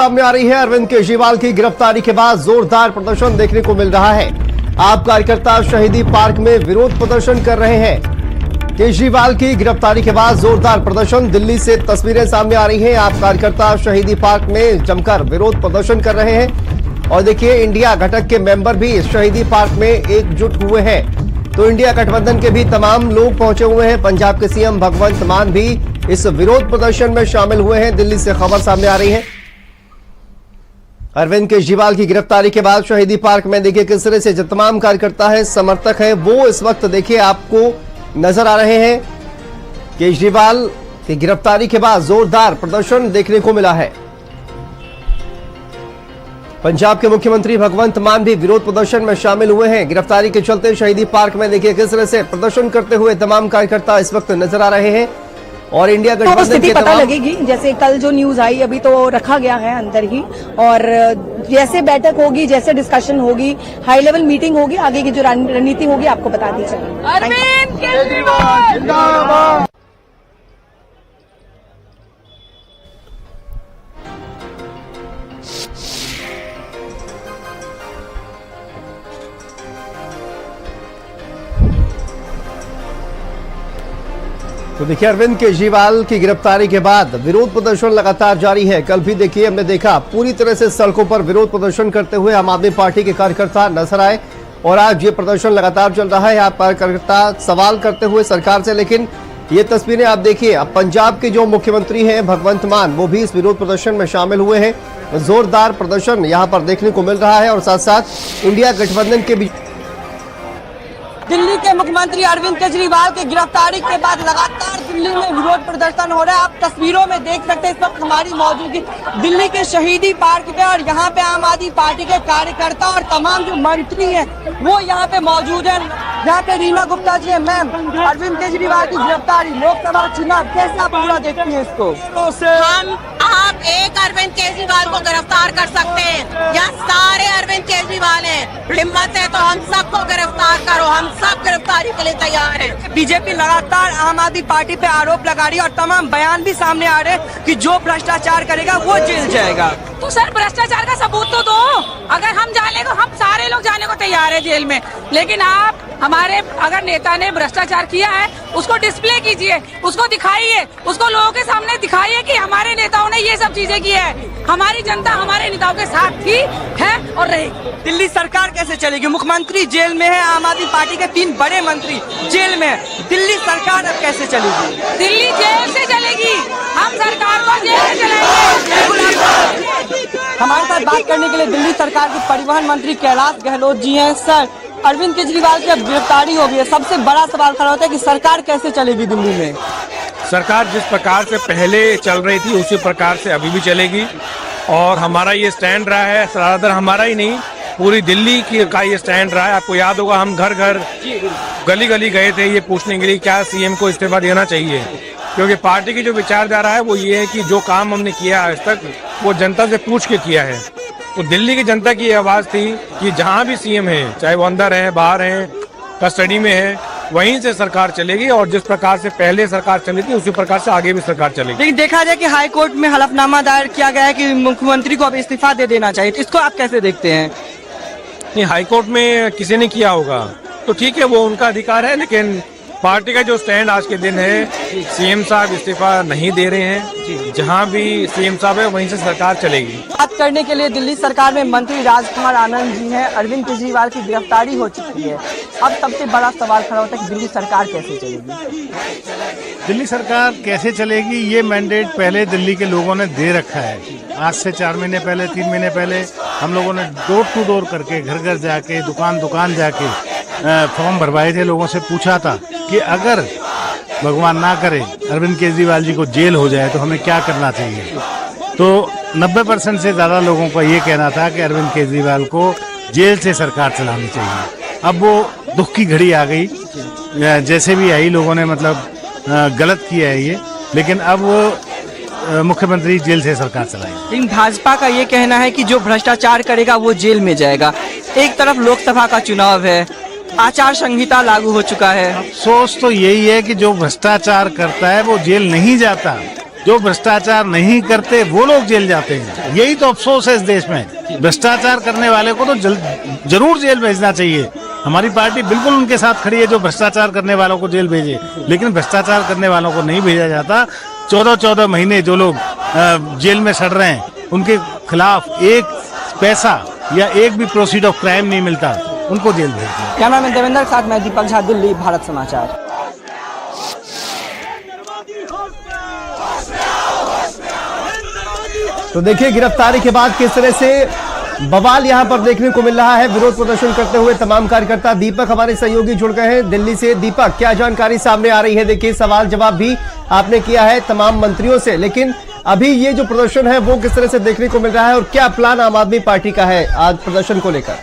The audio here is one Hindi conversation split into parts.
सामने आ रही है। अरविंद केजरीवाल की गिरफ्तारी के बाद जोरदार प्रदर्शन देखने को मिल रहा है। आप कार्यकर्ता शहीदी पार्क में विरोध प्रदर्शन कर रहे हैं। केजरीवाल की गिरफ्तारी के बाद जोरदार प्रदर्शन, दिल्ली से तस्वीरें सामने आ रही हैं। आप कार्यकर्ता शहीदी पार्क में जमकर विरोध प्रदर्शन कर रहे हैं और देखिए इंडिया घटक के मेंबर भी इस शहीदी पार्क में एकजुट हुए हैं। तो इंडिया गठबंधन के भी तमाम लोग पहुंचे हुए हैं। पंजाब के सीएम भगवंत मान भी इस विरोध प्रदर्शन में शामिल हुए हैं। दिल्ली से खबर सामने आ रही है। अरविंद केजरीवाल की गिरफ्तारी के बाद शहीदी पार्क में देखिए किस तरह से जो तमाम कार्यकर्ता है, समर्थक है, वो इस वक्त देखिए आपको नजर आ रहे हैं। केजरीवाल की गिरफ्तारी के बाद जोरदार प्रदर्शन देखने को मिला है। पंजाब के मुख्यमंत्री भगवंत मान भी विरोध प्रदर्शन में शामिल हुए हैं। गिरफ्तारी के चलते शहीदी पार्क में देखिए किस तरह से प्रदर्शन करते हुए तमाम कार्यकर्ता इस वक्त नजर आ रहे हैं और इंडिया गठबंधन स्थिति पता लगेगी। जैसे कल जो न्यूज आई अभी तो रखा गया है अंदर ही, और जैसे बैठक होगी, जैसे डिस्कशन होगी, हाई लेवल मीटिंग होगी, आगे की जो रणनीति होगी आपको बता दी जाएगी। अरविंद केजरीवाल जिंदाबाद। तो देखिए अरविंद केजरीवाल की गिरफ्तारी के बाद विरोध प्रदर्शन लगातार जारी है। कल भी देखिए हमने देखा पूरी तरह से सड़कों पर विरोध प्रदर्शन करते हुए आम आदमी पार्टी के कार्यकर्ता नजर आए और आज ये प्रदर्शन लगातार चल रहा है। यहाँ पर कार्यकर्ता सवाल करते हुए सरकार से, लेकिन ये तस्वीरें आप देखिए, अब पंजाब के जो मुख्यमंत्री हैं भगवंत मान, वो भी इस विरोध प्रदर्शन में शामिल हुए हैं। जोरदार प्रदर्शन यहाँ पर देखने को मिल रहा है और साथ साथ इंडिया गठबंधन के बीच दिल्ली के मुख्यमंत्री अरविंद केजरीवाल की गिरफ्तारी के बाद लगातार दिल्ली में विरोध प्रदर्शन हो रहा है। आप तस्वीरों में देख सकते हैं इस वक्त हमारी मौजूदगी दिल्ली के शहीदी पार्क में, और यहाँ पे आम आदमी पार्टी के कार्यकर्ता और तमाम जो मंत्री हैं वो यहाँ पे मौजूद हैं। यहाँ पे रीमा गुप्ता जी है। मैम, अरविंद केजरीवाल की गिरफ्तारी, लोकसभा चुनाव, कैसे आप पूरा देखती है इसको? आप एक अरविंद केजरीवाल को गिरफ्तार कर सकते हैं या सारे अरविंद केजरीवाल हैं? हिम्मत है तो हम सबको गिरफ्तार करो, हम सब गिरफ्तारी के लिए तैयार हैं। बीजेपी लगातार आम आदमी पार्टी पे आरोप लगा रही है और तमाम बयान भी सामने आ रहे हैं कि जो भ्रष्टाचार करेगा वो जेल जाएगा। तो सर भ्रष्टाचार का सबूत तो दो। अगर हम जाने को, हम सारे लोग जाने को तैयार है जेल में, लेकिन आप हमारे अगर नेता ने भ्रष्टाचार किया है उसको डिस्प्ले कीजिए, उसको दिखाइए, उसको लोगों के सामने दिखाइए कि हमारे नेताओं ने ये सब चीजें की है। हमारी जनता हमारे नेताओं के साथ थी, है और रहेगी। दिल्ली सरकार कैसे चलेगी? मुख्यमंत्री जेल में है, आम आदमी पार्टी के 3 बड़े मंत्री जेल में है। दिल्ली सरकार अब कैसे चलेगी? दिल्ली जेल से चलेगी, हम सरकार को जेल से चलाएंगे। हमारे साथ बात करने के लिए दिल्ली सरकार के परिवहन मंत्री कैलाश गहलोत जी हैं। सर, अरविंद केजरीवाल की अब गिरफ्तारी हो गई है, सबसे बड़ा सवाल खड़ा होता है कि सरकार कैसे चलेगी दिल्ली में? सरकार जिस प्रकार से पहले चल रही थी उसी प्रकार से अभी भी चलेगी और हमारा ये स्टैंड रहा है। ज्यादातर हमारा ही नहीं, पूरी दिल्ली का ये स्टैंड रहा है। आपको याद होगा हम घर घर गली गली गए थे ये पूछने के लिए क्या सीएम को इस्तीफा देना चाहिए, क्योंकि पार्टी की जो विचारधारा है वो ये है कि जो काम हमने किया आज तक वो जनता से पूछ के किया है। तो दिल्ली की जनता की आवाज थी कि जहाँ भी सीएम है, चाहे वो अंदर है, बाहर है, कस्टडी में है, वहीं से सरकार चलेगी और जिस प्रकार से पहले सरकार चली थी उसी प्रकार से आगे भी सरकार चलेगी। लेकिन देखा जाए कि हाई कोर्ट में हलफनामा दायर किया गया है कि मुख्यमंत्री को अब इस्तीफा दे देना चाहिए, तो इसको आप कैसे देखते हैं? नहीं, हाई कोर्ट में किसी ने किया होगा तो ठीक है, वो उनका अधिकार है, लेकिन पार्टी का जो स्टैंड आज के दिन है, सीएम साहब इस्तीफा नहीं दे रहे हैं। जहां भी सीएम साहब है वहीं से सरकार चलेगी। बात करने के लिए दिल्ली सरकार में मंत्री राजकुमार आनंद जी हैं। अरविंद केजरीवाल की गिरफ्तारी हो चुकी है, अब सबसे बड़ा सवाल खड़ा होता है कि दिल्ली सरकार कैसे चलेगी? दिल्ली सरकार कैसे चलेगी ये मैंडेट पहले दिल्ली के लोगों ने दे रखा है। आज से 4 महीने पहले, 3 महीने पहले हम लोगों ने डोर टू डोर करके, घर घर जाके, दुकान दुकान जाके फॉर्म भरवाए थे। लोगों से पूछा था कि अगर भगवान ना करे अरविंद केजरीवाल जी को जेल हो जाए तो हमें क्या करना चाहिए। तो 90% से ज्यादा लोगों का ये कहना था कि अरविंद केजरीवाल को जेल से सरकार चलानी चाहिए। अब वो दुख की घड़ी आ गई, जैसे भी आई, लोगों ने मतलब गलत किया है ये, लेकिन अब वो मुख्यमंत्री जेल से सरकार चलाएगी। लेकिन भाजपा का ये कहना है कि जो भ्रष्टाचार करेगा वो जेल में जाएगा। एक तरफ लोकसभा का चुनाव है, आचार संहिता लागू हो चुका है। अफसोस तो यही है कि जो भ्रष्टाचार करता है वो जेल नहीं जाता, जो भ्रष्टाचार नहीं करते वो लोग जेल जाते हैं। यही तो अफसोस है इस देश में। भ्रष्टाचार करने वाले को तो जरूर जेल भेजना चाहिए। हमारी पार्टी बिल्कुल उनके साथ खड़ी है जो भ्रष्टाचार करने वालों को जेल भेजे, लेकिन भ्रष्टाचार करने वालों को नहीं भेजा जाता। 14-14 महीने जो लोग जेल में सड़ रहे हैं उनके खिलाफ एक पैसा या एक भी प्रोसीड ऑफ क्राइम नहीं मिलता, उनको जेल भेज दिया। कैमरामैन देवेंद्र के साथ मैं दीपक झा, दिल्ली, भारत समाचार। तो देखिए गिरफ्तारी के बाद किस तरह से बवाल यहां पर देखने को मिल रहा है। विरोध प्रदर्शन करते हुए तमाम कार्यकर्ता। दीपक हमारे सहयोगी जुड़ गए हैं दिल्ली से। दीपक, क्या जानकारी सामने आ रही है? देखिए सवाल जवाब भी आपने किया है तमाम मंत्रियों से, लेकिन अभी ये जो प्रदर्शन है वो किस तरह से देखने को मिल रहा है और क्या प्लान आम आदमी पार्टी का है आज प्रदर्शन को लेकर?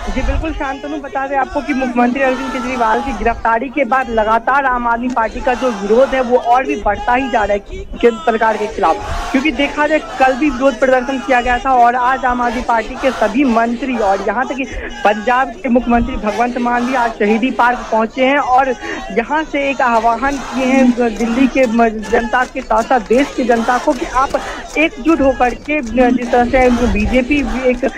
जी बिल्कुल शांतनु, बता दें आपको कि मुख्यमंत्री अरविंद केजरीवाल की गिरफ्तारी के बाद लगातार आम आदमी पार्टी का जो विरोध है वो और भी बढ़ता ही जा रहा है केंद्र सरकार के खिलाफ। क्योंकि देखा जाए कल भी विरोध प्रदर्शन किया गया था और आज आम आदमी पार्टी के सभी मंत्री और यहाँ तक कि पंजाब के मुख्यमंत्री भगवंत मान भी आज शहीदी पार्क पहुंचे हैं और यहाँ से एक आह्वान किए हैं दिल्ली के जनता के साथ साथ देश की जनता को कि आप एकजुट होकर के जिस तरह से बीजेपी एक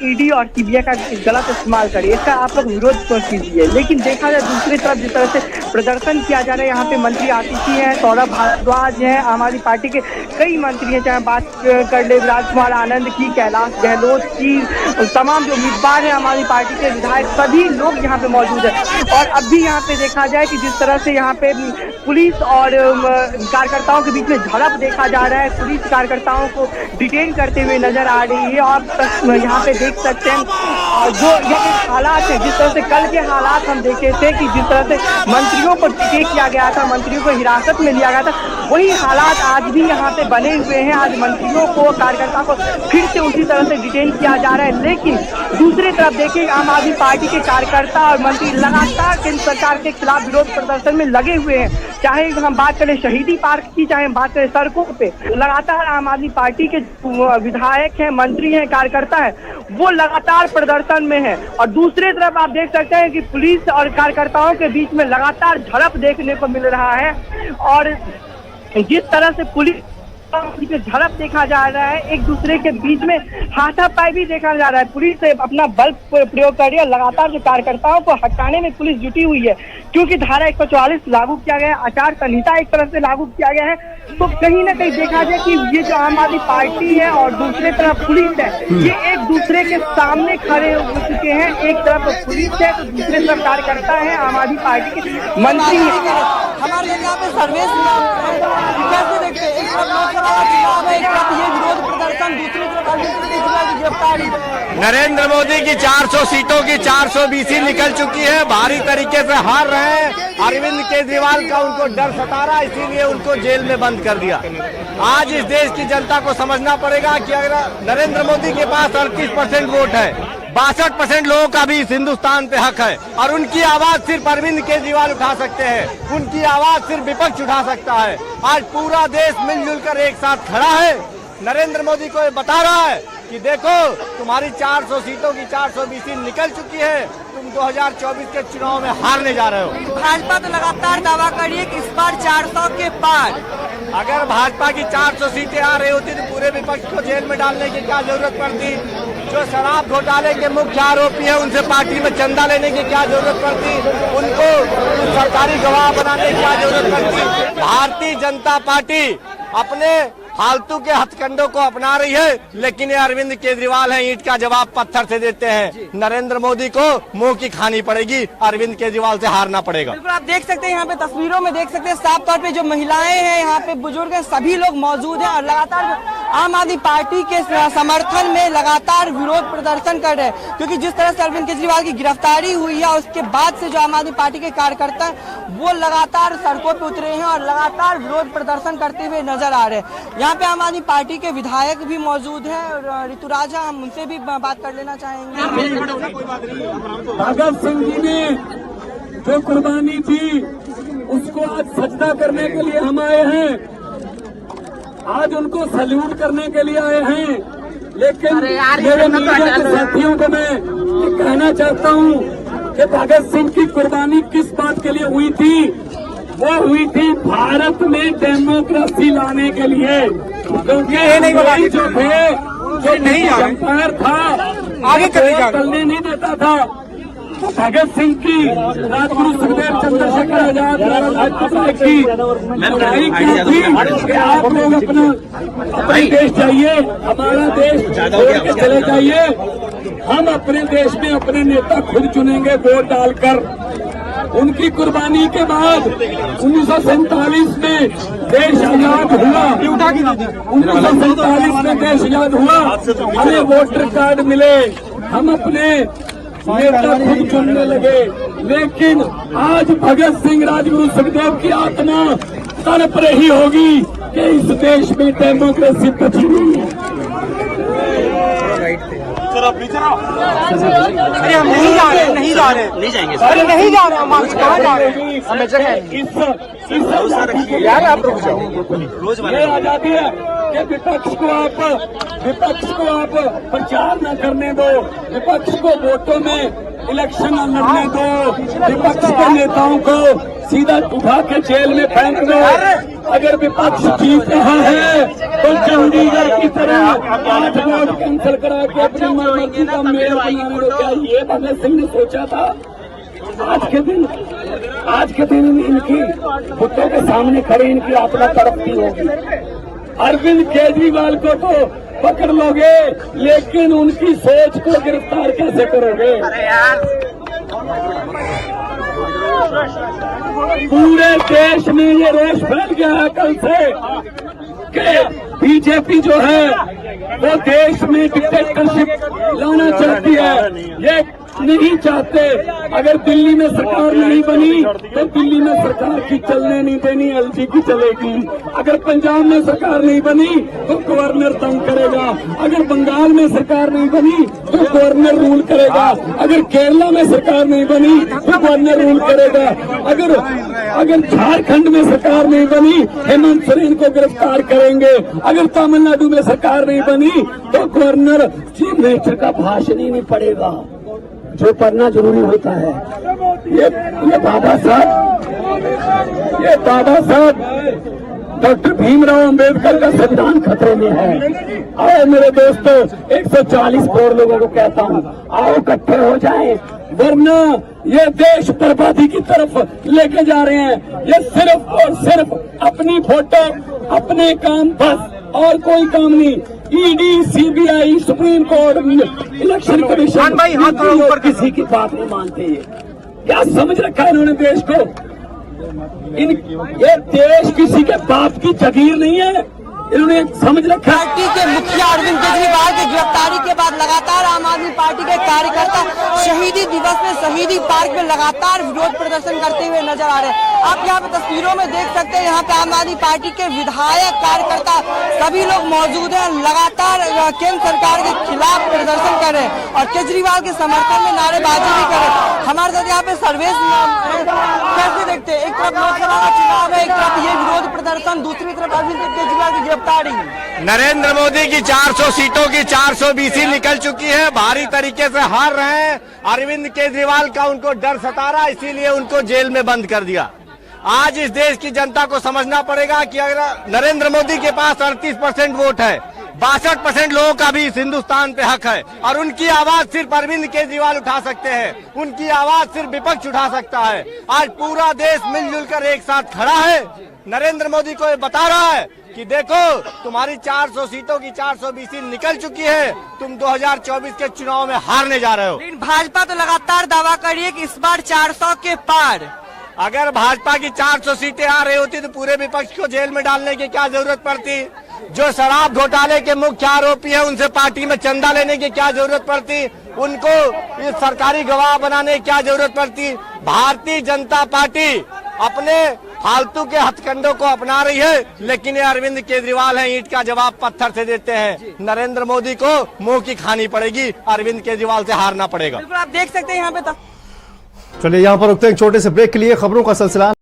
ईडी और सीबीआई का गलत इस्तेमाल करिए, इसका आप लोग विरोध कीजिए। लेकिन देखा जाए दूसरी तरफ जिस तरह से प्रदर्शन किया जा रहा है, यहाँ पे मंत्री आतिशी हैं, सौरभ भारद्वाज हैं, आम आदमी पार्टी के कई मंत्री हैं, चाहे बात कर ले राजकुमार आनंद की, कैलाश गहलोत की, तमाम जो उम्मीदवार हैं आम आदमी पार्टी के विधायक, सभी लोग यहाँ पे मौजूद हैं। और अब भी यहाँ पे देखा जाए कि जिस तरह से यहाँ पे पुलिस और कार्यकर्ताओं के बीच में झड़प देखा जा रहा है, पुलिस कार्यकर्ताओं को डिटेन करते हुए नजर आ रही है। और यहाँ पे देख सकते हैं जो हालात है, जिस तरह से कल के हालात हम देखे थे कि जिस तरह से मंत्रियों को डिटेन किया गया था, मंत्रियों को हिरासत में लिया गया था, वही हालात आज भी यहाँ पे बने हुए हैं। आज मंत्रियों को, कार्यकर्ता को फिर से उसी तरह से डिटेन किया जा रहा है। लेकिन दूसरी तरफ देखिए आम आदमी पार्टी के कार्यकर्ता और मंत्री लगातार केंद्र सरकार के खिलाफ विरोध प्रदर्शन में लगे हुए हैं। चाहे हम बात करें शहीदी पार्क की, चाहे हम बात करें सड़कों पे, लगातार आम आदमी पार्टी के विधायक हैं, मंत्री हैं, कार्यकर्ता हैं, वो लगातार प्रदर्शन में है। और दूसरी तरफ आप देख सकते हैं कि पुलिस और कार्यकर्ताओं के बीच में लगातार झड़प देखने को मिल रहा है। और जिस तरह से पुलिस झड़प देखा जा रहा है, एक दूसरे के बीच में हाथापाई भी देखा जा रहा है। पुलिस अपना बल प्रयोग कर रही है, लगातार जो कार्यकर्ताओं को हटाने में पुलिस जुटी हुई है, क्योंकि धारा 144 लागू किया गया है, आचार संहिता एक तरह से लागू किया गया है। तो कहीं ना कहीं देखा जाए कि ये जो आम आदमी पार्टी है और दूसरी तरफ पुलिस है, ये एक दूसरे के सामने खड़े हो चुके हैं। एक तरफ पुलिस है तो दूसरी तरफ कार्यकर्ता है, आम आदमी पार्टी के मंत्री है। हमारे यहाँ पे सर्वेस कैसे देखते हैं? एक तरफ लोकसभा का चुनाव है, एक तरफ ये विरोध प्रदर्शन, दूसरी तरफ अरविंद केजरीवाल की गिरफ्तारी। नरेंद्र मोदी की 400 सीटों की 420 निकल चुकी है, भारी तरीके से हार रहे हैं। अरविंद केजरीवाल का उनको डर सता रहा है, इसीलिए उनको जेल में बंद कर दिया। आज इस देश की जनता को समझना पड़ेगा कि अगर नरेंद्र मोदी के पास 38% वोट है, 62% लोगों का भी इस हिंदुस्तान पे हक है और उनकी आवाज सिर्फ अरविंद केजरीवाल उठा सकते हैं, उनकी आवाज सिर्फ विपक्ष उठा सकता है। आज पूरा देश मिलजुल कर एक साथ खड़ा है, नरेंद्र मोदी को बता रहा है कि देखो तुम्हारी 400 सीटों की 420 निकल चुकी है, तुम 2024 के चुनाव में हारने जा रहे हो। भाजपा तो लगातार दावा कर रही है कि इस बार 400 के पार। अगर भाजपा की 400 सीटें आ रही होती तो पूरे विपक्ष को जेल में डालने की क्या जरूरत पड़ती? जो शराब घोटाले के मुख्य आरोपी हैं उनसे पार्टी में चंदा लेने की क्या जरूरत पड़ती? उनको सरकारी गवाह बनाने की क्या जरूरत पड़ती? भारतीय जनता पार्टी अपने फालतू के हथकंडों को अपना रही है, लेकिन ये अरविंद केजरीवाल है, ईंट का जवाब पत्थर से देते हैं। नरेंद्र मोदी को मुंह की खानी पड़ेगी, अरविंद केजरीवाल से हारना पड़ेगा। बिल्कुल आप देख सकते हैं यहाँ पे तस्वीरों में देख सकते हैं साफ तौर पे जो महिलाएं हैं, यहाँ पे बुजुर्ग हैं, सभी लोग मौजूद हैं और लगातार आम आदमी पार्टी के समर्थन में लगातार विरोध प्रदर्शन कर रहे हैं। क्योंकि जिस तरह से अरविंद केजरीवाल की गिरफ्तारी हुई है उसके बाद से जो आम आदमी पार्टी के कार्यकर्ता हैं वो लगातार सड़कों पे उतरे हैं और लगातार विरोध प्रदर्शन करते हुए नजर आ रहे हैं। यहाँ पे आम आदमी पार्टी के विधायक भी मौजूद हैं और ऋतुराजा, हम उनसे भी बात कर लेना चाहेंगे। भगत सिंह जी ने जो कुर्बानी दी उसको आज सजदा करने के लिए हम आए हैं, आज उनको सल्यूट करने के लिए आए हैं। लेकिन मेरे मीडिया के साथियों को मैं कहना चाहता हूं कि भगत सिंह की कुर्बानी किस बात के लिए हुई थी वो हुई थी भारत में डेमोक्रेसी लाने के लिए, क्योंकि ये जो थे जो नहीं एम्पायर था आगे चलने नहीं देता था। भगत सिंह की, राजगुरु सुखदेव चंद्रशेखर आजाद की लड़ाई क्या थी कि आप लोग अपने देश चाहिए, हमारा देश छोड़ के चले जाइए, हम अपने देश में अपने नेता खुद चुनेंगे वोट डालकर। उनकी कुर्बानी के बाद 1947 में देश आजाद हुआ, 1947 में देश आजाद हुआ, हमें वोटर कार्ड मिले, हम अपने नेता खुद चुनने लगे। लेकिन आज भगत सिंह, राजगुरु सुखदेव की आत्मा तड़प रही होगी कि इस देश में डेमोक्रेसी बची नहीं है। अरे हम नहीं जा रहे, नहीं जा रहे, नहीं जाएंगे, अरे नहीं जा रहे, हम कहाँ जा रहे हैं, हमें जगह यार, आप रुक जाओ। ये आजादी है कि विपक्ष को आप प्रचार न करने दो, विपक्ष को वोटों में इलेक्शन न लड़ने दो, विपक्ष के नेताओं को सीधा उठा के जेल में फेंक दो। अगर विपक्ष जीत रहा है तो चंडीगढ़ की तरह 8 वोट कैंसिल करा के अपनी मर्जी का मेयर बनाने दो। क्या ये भगत सिंह ने सोचा था? आज के दिन इनकी बुतों के सामने खड़े इनकी आत्मा तड़पती होगी। अरविंद केजरीवाल को तो पकड़ लोगे, लेकिन उनकी सोच को गिरफ्तार कैसे करोगे? पूरे देश में ये रोष फैल गया है कल से कि बीजेपी जो है वो देश में डिक्टेटरशिप लाना चाहती है। ये नहीं चाहते। अगर दिल्ली में सरकार नहीं बनी तो दिल्ली में सरकार की चलने नहीं देनी, एलजी की चलेगी। अगर पंजाब में सरकार नहीं बनी तो गवर्नर तंग करेगा। अगर बंगाल में सरकार नहीं बनी तो गवर्नर रूल करेगा। अगर केरला में सरकार नहीं बनी तो गवर्नर रूल करेगा। अगर झारखंड में सरकार नहीं बनी हेमंत सोरेन को गिरफ्तार करेंगे। अगर तमिलनाडु में सरकार नहीं बनी तो गवर्नर चीफ मिनिस्टर का भाषण ही नहीं पड़ेगा, जो पढ़ना जरूरी होता है। ये बाबा साहब डॉक्टर भीमराव अंबेडकर का संविधान खतरे में है। आओ मेरे दोस्तों, 140 करोड़ लोगों को कहता हूँ, आओ इकट्ठे हो जाएं, वरना ये देश बर्बादी की तरफ लेके जा रहे हैं। ये सिर्फ और सिर्फ अपनी फोटो, अपने काम, बस और कोई काम नहीं। ED, CBI, supreme court, election commission भाई हाथ ऊपर, किसी की बात नहीं मानते। ये क्या समझ रखा है इन्होंने देश को? ये देश किसी के बाप की जागीर नहीं है, इन्होंने समझ रखा। पार्टी के मुखिया अरविंद केजरीवाल की गिरफ्तारी के बाद लगातार आम आदमी पार्टी के कार्यकर्ता शहीदी दिवस में शहीदी पार्क में लगातार विरोध प्रदर्शन करते हुए नजर आ रहे हैं। आप यहाँ पे तस्वीरों में देख सकते हैं, यहाँ पे आम आदमी पार्टी के विधायक, कार्यकर्ता सभी लोग मौजूद हैं, लगातार केंद्र सरकार के खिलाफ प्रदर्शन कर रहे हैं और केजरीवाल के समर्थन में नारेबाजी भी कर रहे हैं। हमारे साथ यहाँ पे सर्वेश कैसे देखते हैं? एक तरफ लोकसभा का चुनाव है, एक तरफ ये विरोध प्रदर्शन, दूसरी तरफ अरविंद केजरीवाल की गिरफ्तारी। नरेंद्र मोदी की 400 सीटों की 420 निकल चुकी है, भारी तरीके से हार रहे हैं। अरविंद केजरीवाल का उनको डर सता रहा, इसीलिए उनको जेल में बंद कर दिया। आज इस देश की जनता को समझना पड़ेगा कि अगर नरेंद्र मोदी के पास 38% वोट है, 62% लोगों का भी इस हिंदुस्तान पे हक है और उनकी आवाज सिर्फ अरविंद केजरीवाल उठा सकते हैं, उनकी आवाज सिर्फ विपक्ष उठा सकता है। आज पूरा देश मिलजुल कर एक साथ खड़ा है। नरेंद्र मोदी को ये बता रहा है कि देखो, तुम्हारी 400 सीटों की 420 निकल चुकी है, तुम 2024 के चुनाव में हारने जा रहे हो। लेकिन भाजपा तो लगातार दावा कर रही है कि इस बार 400 के पार। अगर भाजपा की 400 सीटें आ रही होती तो पूरे विपक्ष को जेल में डालने की क्या जरूरत पड़ती? जो शराब घोटाले के मुख्य आरोपी है उनसे पार्टी में चंदा लेने की क्या जरूरत पड़ती? उनको इस सरकारी गवाह बनाने की क्या जरूरत पड़ती? भारतीय जनता पार्टी अपने फालतू के हथकंडों को अपना रही है, लेकिन ये अरविंद केजरीवाल है, ईंट का जवाब पत्थर से देते हैं। नरेंद्र मोदी को मुंह की खानी पड़ेगी, अरविंद केजरीवाल से हारना पड़ेगा। बिल्कुल, आप देख सकते हैं यहाँ पे। चलिए यहाँ पर रुकते हैं छोटे से ब्रेक के लिए। खबरों का सिलसिला